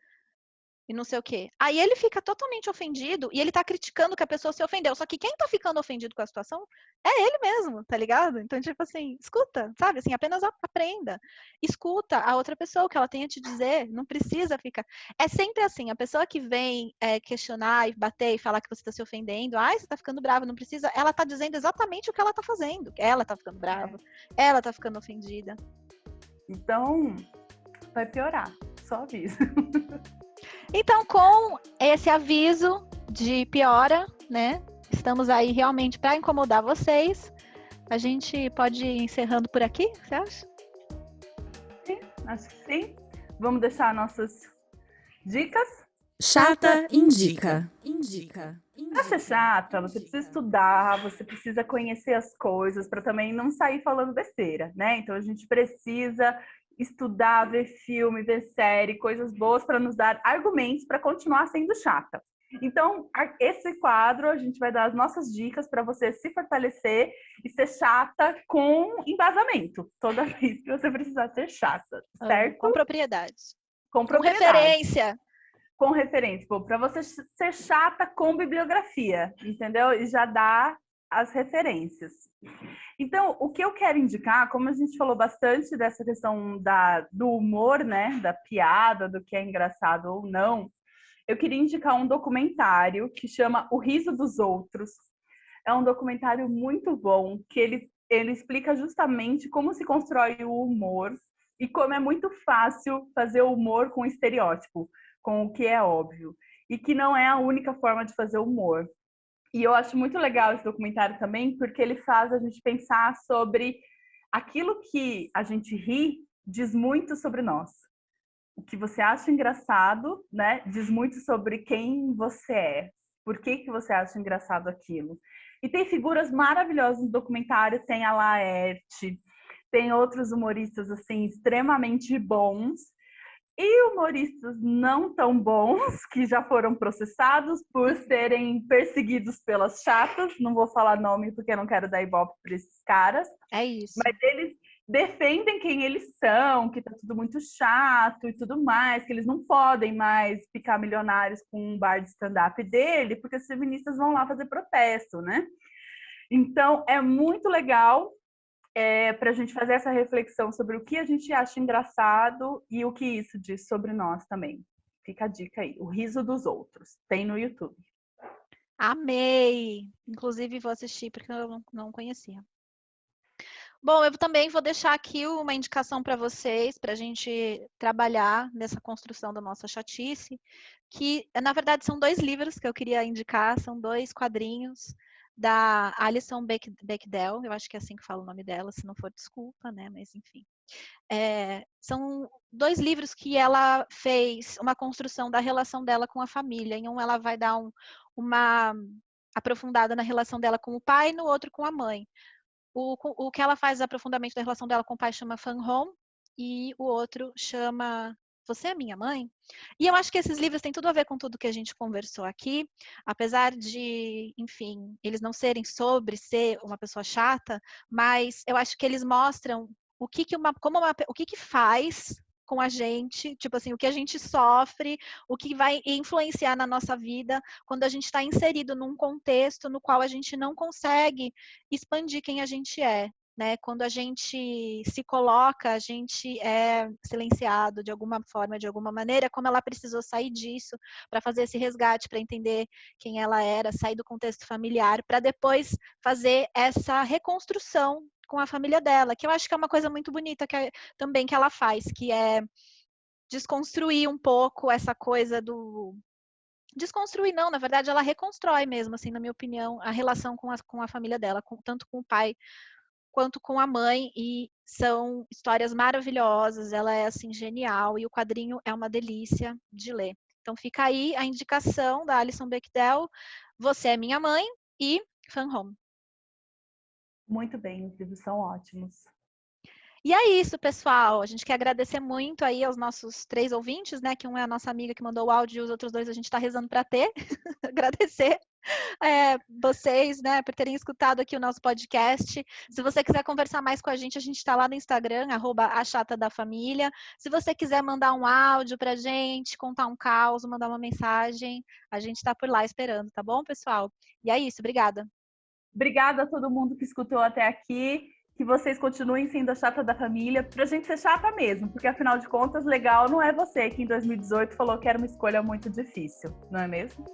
E não sei o quê. Aí ele fica totalmente ofendido e ele tá criticando que a pessoa se ofendeu. Só que quem tá ficando ofendido com a situação é ele mesmo, tá ligado? Então, tipo assim, escuta, sabe? Assim, apenas aprenda. Escuta a outra pessoa, o que ela tem a te dizer. Não precisa ficar... É sempre assim, a pessoa que vem questionar e bater e falar que você tá se ofendendo, você tá ficando brava, não precisa... Ela tá dizendo exatamente o que ela tá fazendo. Ela tá ficando brava, ela tá ficando ofendida. Então, vai piorar. Só aviso. Então, com esse aviso de piora, né? estamos aí realmente para incomodar vocês. A gente pode ir encerrando por aqui, você acha? Sim, acho que sim. Vamos deixar nossas dicas. Chata indica. Pra ser chata, você precisa estudar, você precisa conhecer as coisas para também não sair falando besteira, né? Então a gente precisa estudar, ver filme, ver série, coisas boas para nos dar argumentos para continuar sendo chata. Então, esse quadro a gente vai dar as nossas dicas para você se fortalecer e ser chata com embasamento. Toda vez que você precisar ser chata, certo? Com propriedade. Com referência. Com referência. Para você ser chata com bibliografia, entendeu? E já dá as referências. Então, o que eu quero indicar, como a gente falou bastante dessa questão do humor, né? Da piada, do que é engraçado ou não, eu queria indicar um documentário que chama O Riso dos Outros. É um documentário muito bom, que ele explica justamente como se constrói o humor e como é muito fácil fazer humor com estereótipo, com o que é óbvio. E que não é a única forma de fazer humor. E eu acho muito legal esse documentário também, porque ele faz a gente pensar sobre aquilo que a gente ri, diz muito sobre nós. O que você acha engraçado, né, diz muito sobre quem você é. Por que você acha engraçado aquilo? E tem figuras maravilhosas no documentário, tem a Laerte, tem outros humoristas assim extremamente bons e humoristas não tão bons que já foram processados por serem perseguidos pelas chatas. Não vou falar nome porque não quero dar ibope para esses caras. É isso. Mas eles defendem quem eles são, que tá tudo muito chato e tudo mais, que eles não podem mais ficar milionários com um bar de stand-up dele, porque as feministas vão lá fazer protesto, né? Então, é muito legal para a gente fazer essa reflexão sobre o que a gente acha engraçado e o que isso diz sobre nós também. Fica a dica aí, O Riso dos Outros. Tem no YouTube. Amei! Inclusive, vou assistir porque eu não conhecia. Bom, eu também vou deixar aqui uma indicação para vocês, para a gente trabalhar nessa construção da nossa chatice, que, na verdade, são 2 livros que eu queria indicar, são 2 quadrinhos da Alison Bechdel, eu acho que é assim que fala o nome dela, se não for, desculpa, né, mas enfim. São 2 livros que ela fez uma construção da relação dela com a família. Em um, ela vai dar uma aprofundada na relação dela com o pai, no outro com a mãe. O que ela faz aprofundamento da relação dela com o pai chama Fun Home e o outro chama Você é Minha Mãe? E eu acho que esses livros têm tudo a ver com tudo que a gente conversou aqui, apesar de, enfim, eles não serem sobre ser uma pessoa chata, mas eu acho que eles mostram o que faz com a gente, tipo assim, o que a gente sofre, o que vai influenciar na nossa vida quando a gente está inserido num contexto no qual a gente não consegue expandir quem a gente é, né? Quando a gente se coloca, a gente é silenciado de alguma forma, de alguma maneira, como ela precisou sair disso para fazer esse resgate, para entender quem ela era, sair do contexto familiar, para depois fazer essa reconstrução com a família dela, que eu acho que é uma coisa muito bonita também que ela faz, que é desconstruir um pouco essa coisa do... Desconstruir não, na verdade ela reconstrói mesmo, assim, na minha opinião, a relação com a família dela, tanto com o pai quanto com a mãe, e são histórias maravilhosas, ela é, assim, genial, e o quadrinho é uma delícia de ler. Então fica aí a indicação da Alison Bechdel, Você é Minha Mãe e Fun Home. Muito bem, os livros são ótimos. E é isso, pessoal. A gente quer agradecer muito aí aos nossos 3 ouvintes, né? Que um é a nossa amiga que mandou o áudio e os outros 2 a gente está rezando para ter. Agradecer vocês, né, por terem escutado aqui o nosso podcast. Se você quiser conversar mais com a gente está lá no Instagram, @achatadafamilia. Se você quiser mandar um áudio pra gente, contar um caos, mandar uma mensagem, a gente está por lá esperando, tá bom, pessoal? E é isso, obrigada. Obrigada a todo mundo que escutou até aqui. Que vocês continuem sendo a chata da família, pra gente ser chata mesmo, porque afinal de contas, legal não é você que em 2018 falou que era uma escolha muito difícil, não é mesmo?